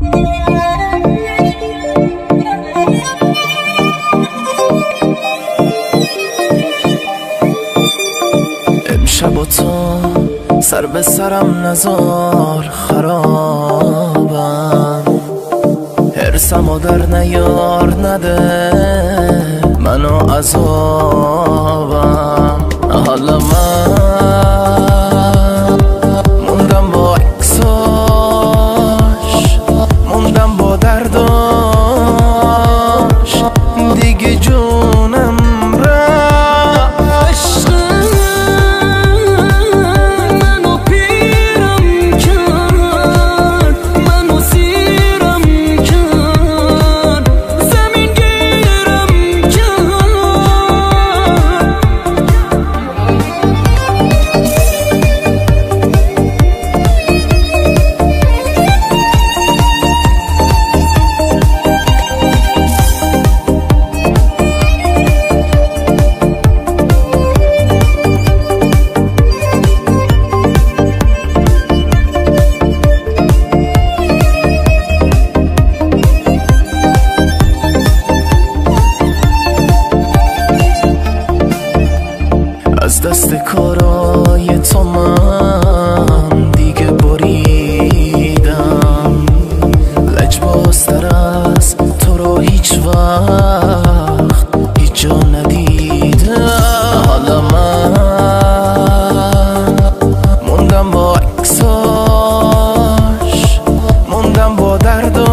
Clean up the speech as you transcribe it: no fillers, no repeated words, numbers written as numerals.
امشب و تو سر به سرم نزار، خرابم حرسم و در نیار، نده منو عذابم. حالا من موندم با عکساش، موندم با درداش، دیگه جونم از دست کارای تو من دیگه بریدم، لجبازتر از تو رو هیچ وقت هیچ جا ندیدم. حالا من موندم با عکساش، موندم با درد